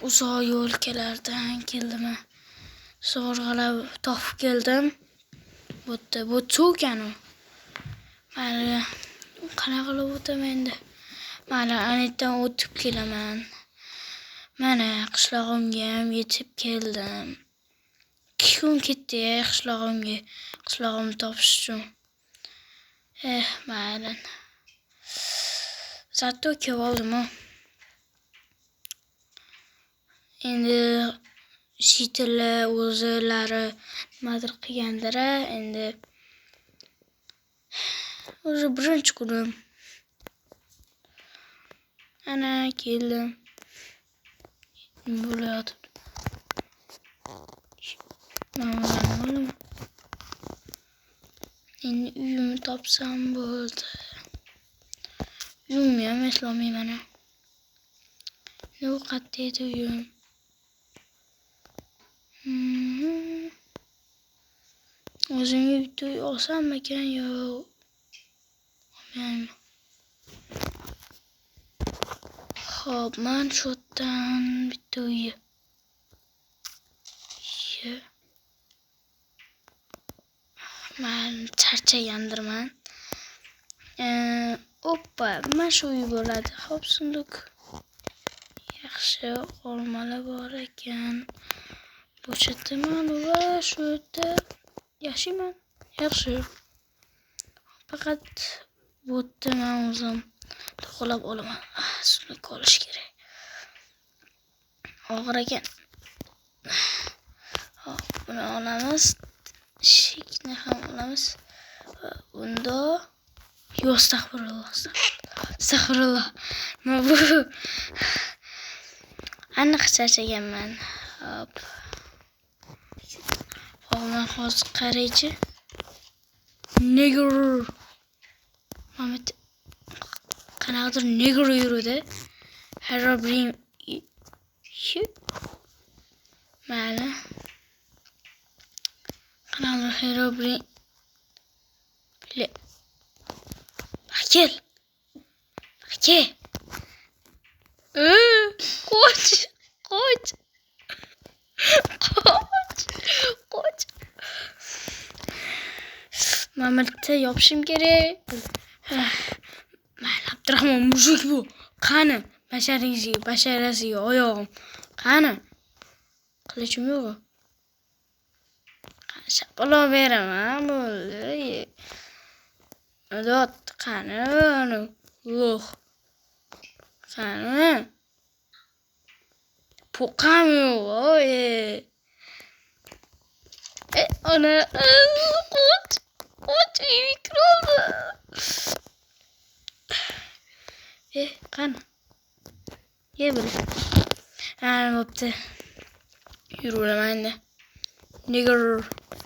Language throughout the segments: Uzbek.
Uzoq yo'lkalardan keldim. Zo'rg'alab topib keldim. Bu cho'kan u. Mayli, qanaqa qilib o'taman endi? Mayli, anetdan o'tib kelaman. Mana qishlog'imga ham yetib keldim. 2 kun ketdi qishlog'imni topish uchun. Mayli. Zato keldim. Endi shitlar o'zlari nimadir qilgandir. Endi o'zi birinchi kunim. Ana keldim. Bo'layotdi. Endi uyimni topsam bo'ldi. Uyimni ham eslolmayman. Ne qayerda edi uyim? O'zimga bitta uy olsam-mikan yo? Olmayman. Xo'p, men shu yerdan bitta uy. Men charchagandirman. Oppa, mana shu uy bo'ladi. Xo'p, sunduq. Yaxshi, olmalar bor ekan. Bo'shataman va shu yerda yashayman. Yaxshi. Faqat bu yerda men o'zim to'g'rilab olaman. Sunduq olish kerak. Og'ir ekan. Hop, buni olamiz. Shikni ham olamiz. Bunda Astagfirullah. Men bu aniq charchaganman. Hop. Mana hozir qaraychi. Negr. Mamat qanaqadir negr yurudi. Herobrine. Mana. Qanaqadir Herobrine. Kel. Qoch. Mamatga yopishim kerak. Mayli, Abdurahmon mushuk bu. Qani? Basharasiga oyog'im. Qani? Qilichim yo'q. Shapaloq beraman bo'ldi. Dod qani? Yo'q. Qani? Po'qam yo'q. Ona qoch. Mikrofon. Qani? Ye bir. Bo'pti. Yuraman endi. Negr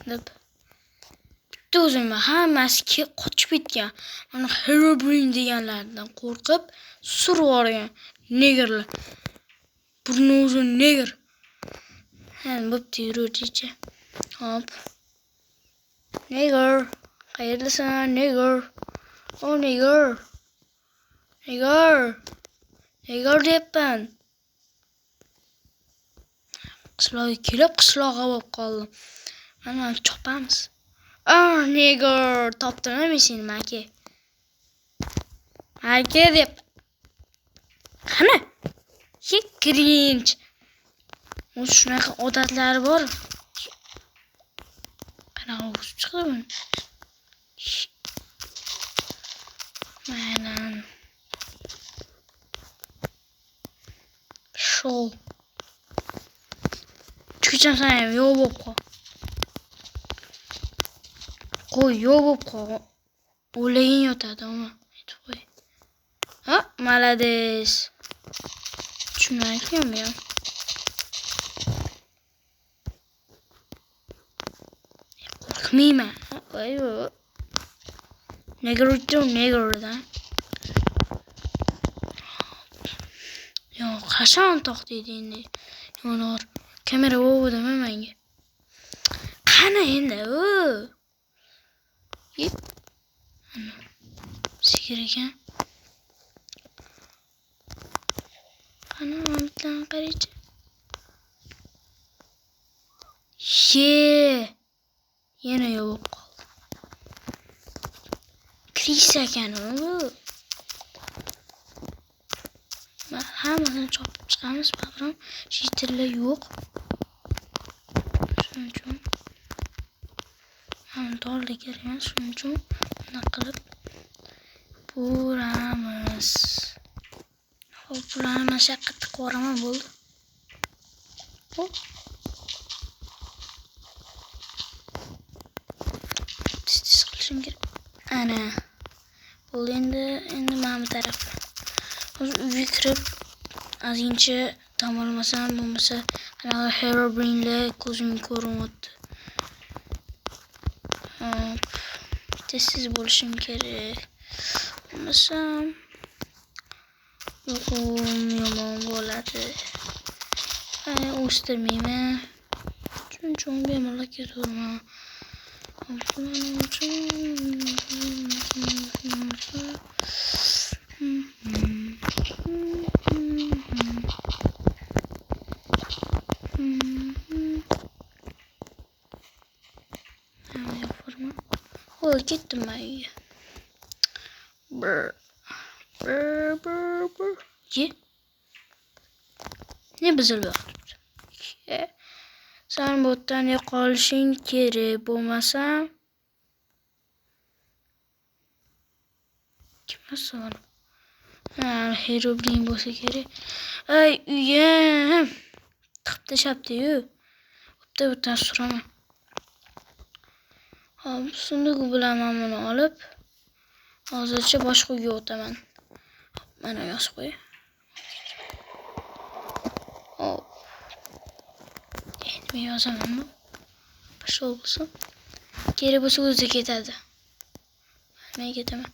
deb. O'zim hammasi qochib ketgan. Mana Herobrine deganlardan qo'rqib surib yuborgan negrlar. Burni uzun negr. Bo'pti, yuruvchi. Hop. Negr. Qayerdasan, negr? O, negr. Negr deyapman. Qishloqqa kelib qishloqqa bo'lib qoldim. Mana chopamiz. Negr. Topdimmi men seni, aka? Aka deb. Qani? Cringe. O'zi shunaqa odatlari bor. Qanaqa o'sib chiqdi bu? Mana. Show. Chiqsam sen ham yo'q bo'lib qol. Qo'y, yo'q bo'lib qol. O'layin yotadi uni. Aytib qo'y. Ha, malades. Tushunmayapman men. Qo'rqmayman. Voy. Negrdan. Yo, qachon to'xtaydi endi? Yo'llar kamera o'g'dimi menga? Qani endi u? Sigir ekan. Qani bilan qaraychi. Yana yo'q qoldi. Kris ekan u. Hammasini chopib chiqamiz, baribir shitilla yo'q. Shuning uchun ham dolli kerak emas, shuning uchun bunaqa qilib buramiz. Xo'p, bularni mashaqqatli qo'raman bo'ldi. Hop. Tez qilishim kerak. Ana. Bo'ldi endi mana bu taraf. Hozir uyga kirib ozgincha dam olmasam, bo'lmasa ana Herobrine ko'zimga ko'rinyapti. Hop. Tez bo'lishim kerak. Bo'lmasam yomon bo'ladi. O'stirmayman. Chunchun bemalol ketaverman. O'l ketdim men uyga. Ye. Ne buzilib yotibdi. Sen botdan yo'qolishing kerak, bo'lmasam kimga sor? Herobrine bo'lsa kerak. Ay, uyim. Tiqib tashlabdi-yu. Bitta butdan suraman. Hop, sunduq bilan buni olib, hozircha boshqa uyga o'taman. Mana yozib qo'y. Hop. Endi men yozamanmi? Boshqa bo'lsin. Kerak bo'lsa o'zi ketadi. Men ketaman.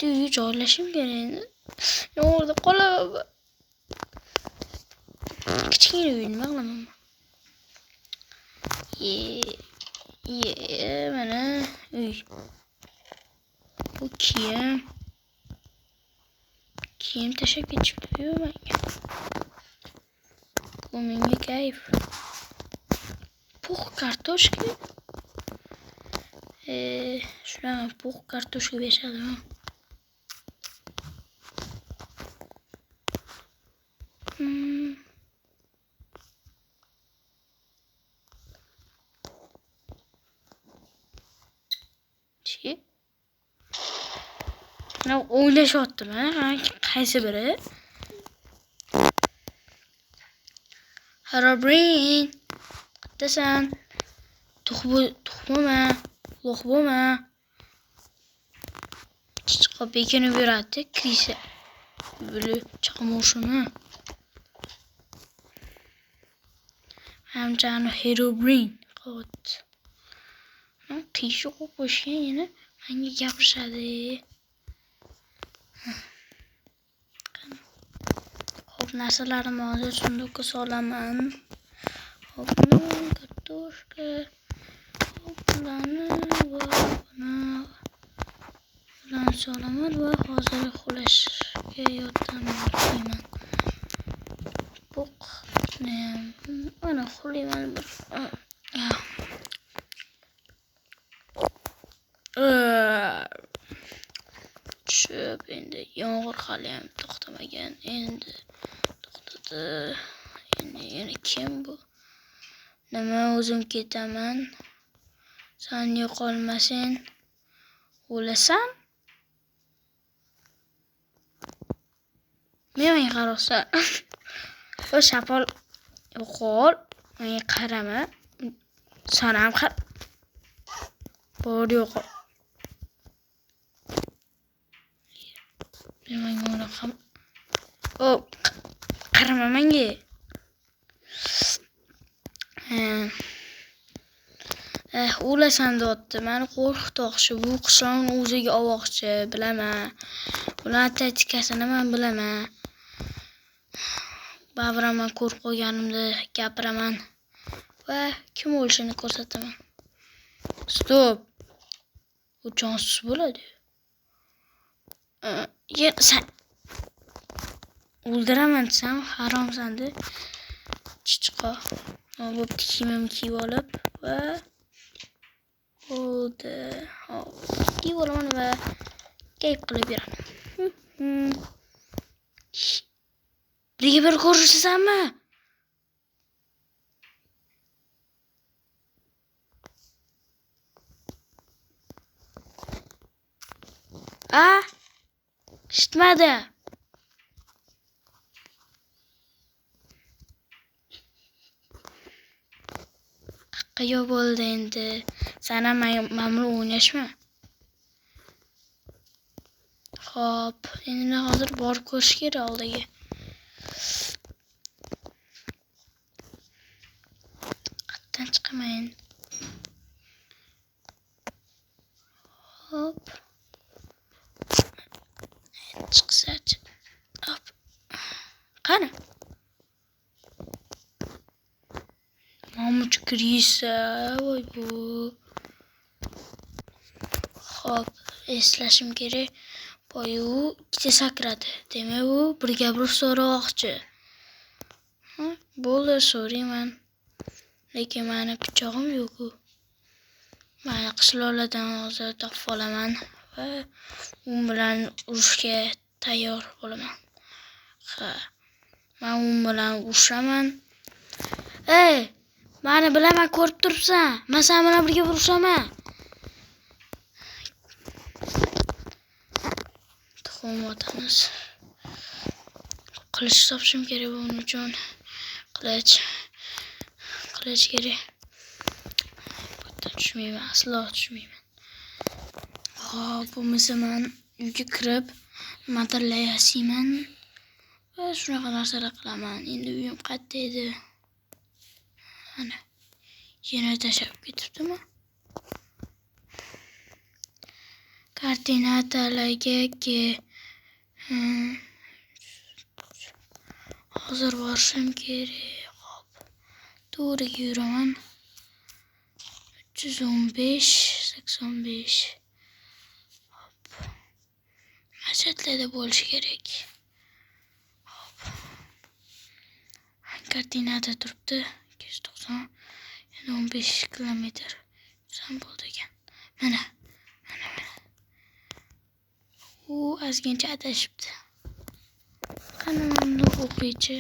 Uyga joylashim kerak endi. Yo'qda qolaman. Kichkina uy nima qilaman? Mana uy. Bu kiyim tashlab ketibdi-yu menga. Bu menga kayf. Pux kartoshka. Shunaqa pux kartoshka berishadimi? O'ylashyaptim, qaysi biri? Herobrine, qayerdasan? Tuxboma, lo'qboma. Chiqib bekinib yuradi, kirisa. Böyle chaqmoshini. Hamjani Herobrine qot. Qiyshiq qo'shgan yana menga gapirishadi. Hop, narsalarimni hozir sunduqqa solaman. Hop, kartoshka. Hop, bularni bilan solaman va hozir uxlashga yotaman. Mana uxlayman bir. Tushib endi yomg'ir hali ham to'xtamagan. Endi to'xtadi. Endi yana kim bu? Nima o'zim ketaman? Sen yo'qolmasang o'lasan? Menga qarasan. O shapol yo'qol. Menga qarama. Sen ham qar. Bor yo'qol. Menga uni ham. O qarama menga. O'lasan debdi. Meni qo'rqitoqchi, bu qishloqni o'ziga olmoqchi, bilaman. Ular taktikasini men bilaman. Babiraman ko'rib qo'yganimda gapiraman va kim o'lishini ko'rsataman. Stop. Bu jonsiz bo'ladi. Sen o'ldiraman desam, haromsan deb chichqo. Bo'pti, kiyimimni kiyib olib va bo'ldi. Hop, kiyib olaman va kayf qilib yuraman. Birga bir ko'rishsanmi? Eshitmadi. Yo'q bo'ldi endi. Sen ham ma'mur o'ynashma. Xo'p, endi hozir borib ko'rish kerak oldiga. Qatdan chiqaman. Hop. Chiqsa-chi. Hop. Qani? Mamuch kirisa, voy bu. Hop, eslashim kerak. Boyu ikkita sakradi. Demak, u birga bir so'roqchi. Bo'ldi, so'rayman. Lekin meni pichog'im yo'q-ku. Meni qishloqlardan hozir topib olaman va u bilan urushga tayyor bo'laman. Ha. Men u bilan urushaman. Ey, meni bilaman, ko'rib turibsan. Men sen bilan birga urushaman. Tuxum otamiz. Qilich topishim kerak buning uchun. Qilich kerak. Tushmayman, aslo tushmayman. Hop, bo'lmasa men uyga kirib, matalla yasayman. Va shunaqa narsalar qilaman. Endi uyim qayerda edi? Ana. Yana tashlab ketibdimi? Koordinatalarga hozir borishim kerak. Hop. To'g'riga yuraman. 315, 85. Hop. Masjidlarda bo'lishi kerak. Hop. Koordinata turibdi. 290, 15 kilometr. San bo'ldi ekan. Mana. U ozgincha adashibdi. Qanday o'qiychi?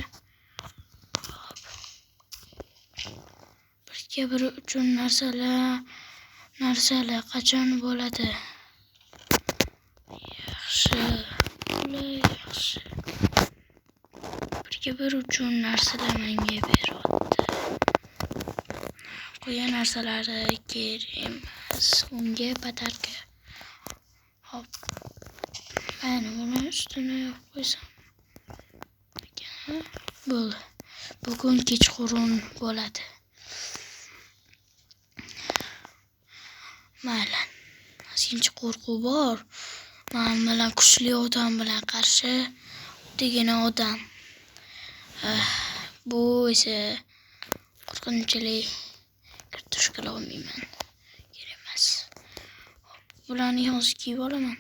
Birga bir uchun narsalar qachon bo'ladi? Yaxshi. Birga bir uchun narsalar menga beryapti. Qo'ya narsalari kerak emas. Unga badarka. Hop. Mana buni ustini yopib qo'ysam. Bo'ldi. Bugun kechqurun bo'ladi. Mayli. Ozgincha qo'rquv bor. Men bilan kuchli odam bilan qarshi degina odam. Bu esa qo'rqinchli. Kartoshka olmayman. Kerak emas. Bularni hozir kiyib olaman.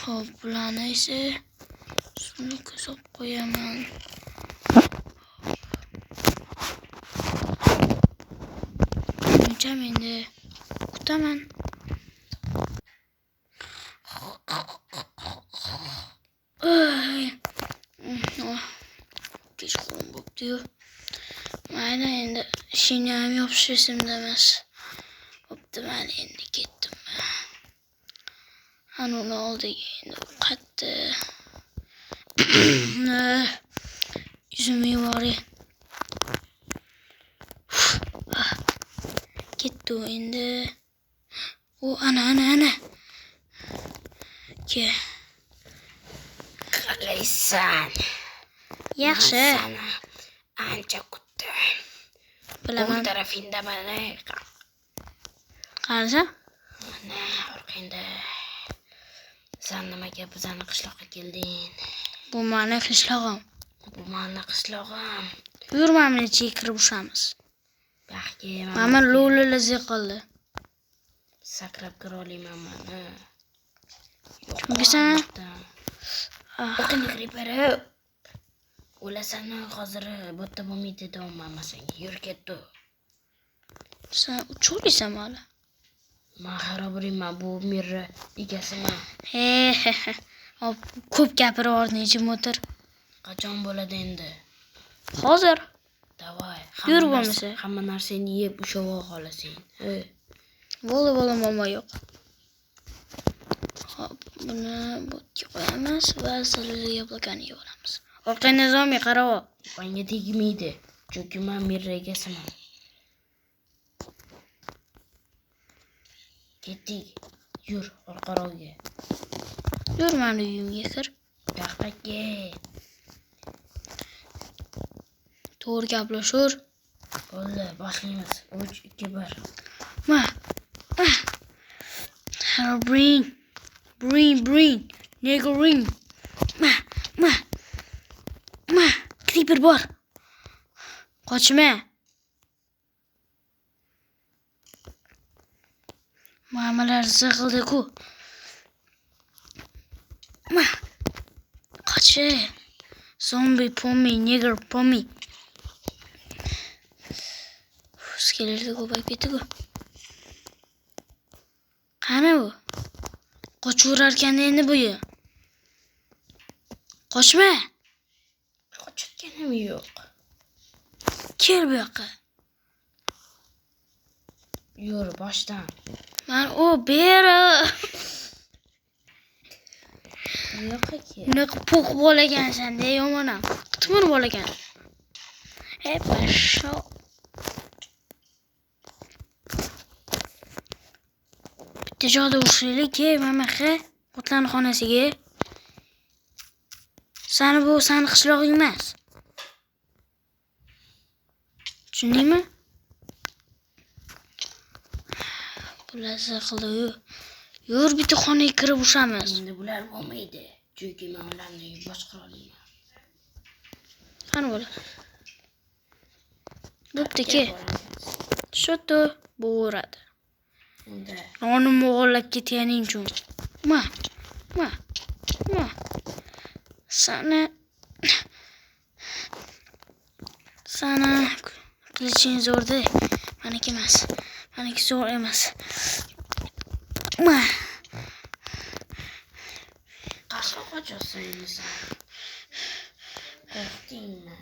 Hop, bularni esa shuni ko'sib qo'yaman. Buncham endi kutaman. Kechqurun bo'pti-yu. Mayli, endi ishini ham yopish esimda emas. Bo'pti, men endi ketdim. Anuni oldiga endi qaytdi. Yuzimni yuvoray. Ketdi endi. U ana. Ke. Qalaysan? Yaxshi. Ancha kutdim. Bilaman. Bu tarafingda mana. Qarasa? Mana orqangda. Sen nimaga bizani qishloqqa kelding? Bu meni qishlog'im. Bu meni qishlog'im. Yurmamni ichiga kirib ushamiz. Baxtga Mana lo'lila ziqildi. sakrab kira olaman mana. Chunki sen O'qini Creeper. O'lasan hozir bo'tta bo'lmaydi davomlamasang. Yur ketdi. Sen uçuyorsan hali. Men xarobriyman, bu mirra egasiman. He. Hop, ko'p gapirib nechim o'tir. Qachon bo'ladi endi? Hozir. Davay. Yur bo'lmasa. Hamma narsani yeb ushlab qolasan. Bo'ldi, momo yo'q. Hop, buni botga qo'yamiz va salli yablokani olamiz. Orqa nizomiy qarab ol. Menga tegmaydi, chunki men mirra egasiman. Ketdik. Yur, orqaroqga. Yur, meni uyimga kir. Yoqqa. To'g'ri gaplashur. Bo'ldi, boshlaymiz. 3, 2, 1. Ma. Herobrine. Bring. Nigga ring. Ma. Creeper bor. Qochma. Mamalar sig'ildi-ku. Ma. Qochi. Zombie pommy, nigger pommy. Skeletga ko'payib ketdi-ku. Qani bu? Qochaverarkan endi bu. Qochma. Qochayotganim yo'q. Kel bu yoqqa. Yur, boshdan. Men o beri. Yo'qqa kel. Bunaqa po'q bo'lagansan-da, yomonam. Qitmir bo'lagan. Pasho. Bitta joyda ushlaylik, mamaxa. O'tlarning xonasiga. Sani qishlog'ing emas. Tushundingmi? Bular qildi. Yur, bitta xonaga kirib ushamiz. Endi bular bo'lmaydi, chunki men ularni boshqara olmayman. Qani bo'lar? Bo'pti-ki. Shotto bo'radi. Endi Nonim o'g'irlab ketganing uchun. Ma. Sana qiliching zo'rda. Meniki emas. Meniki zo'r emas. Ma. qashqa qochasan sen. Qo'rqdingmi?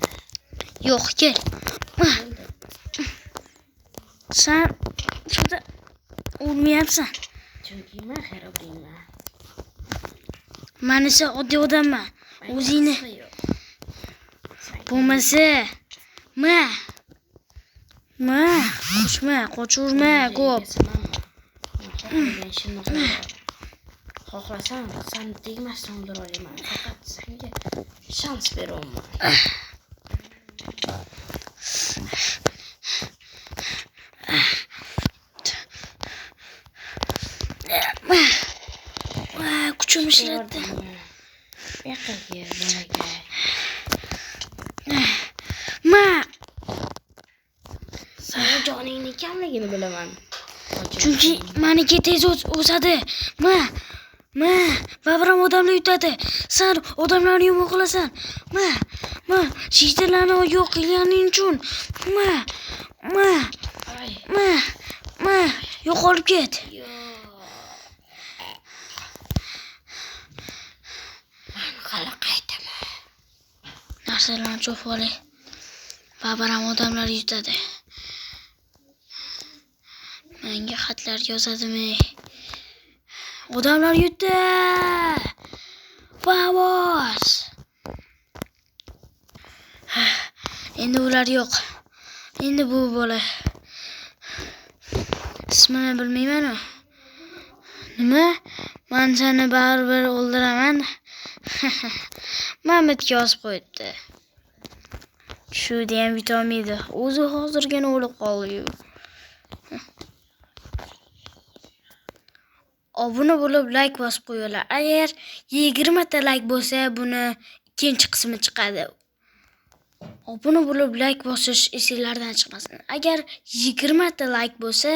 Yo'q, kel. Ma. Sen shunda o'lmayapsan. Chunki men xarobriyman. Men esa oddiy odamman. O'zingni bo'lmasa. Ma. Qochurma ko'p. Xohlasam, sen tegmasdan o'ldira olaman. Faqat senga shans beraman. Kuchim ishlatdi. Yoqqa bo'laga. Ma. Sen joningni kamligini bilaman. Chunki meniki tez o'sadi. Ma. Babram odamlar yutadi. Sen odamlarni yomon qilasan. Ma. Shishtalarni yo'q qilganing uchun. Ma. Yo'qolib ket. Hali qaytaman. Narsalarni cho'p olay. Babram odamlar yutadi. Menga xatlar yozadimi? Odamlar yutdi. Vamos. Endi ular yo'q. Endi bu bola. Ismini bilmayman-ku. Nima? Men seni baribir o'ldiraman. Mamatga yozib qo'yibdi. Shu ham yutamadi. O'zi hozirgina o'lib qoldi-yu. Obuna bo'lib like bosib qo'yinglar. Agar 20 ta like bo'lsa, buni ikkinchi qismi chiqadi. Obuna bo'lib like bosish esinglardan chiqmasin. Agar 20 ta like bo'lsa,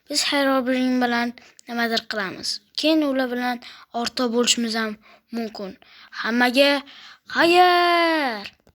biz Herobrine bilan nimadir qilamiz. Keyin ular bilan o'rtoq bo'lishimiz ham mumkin. Hammaga xayr!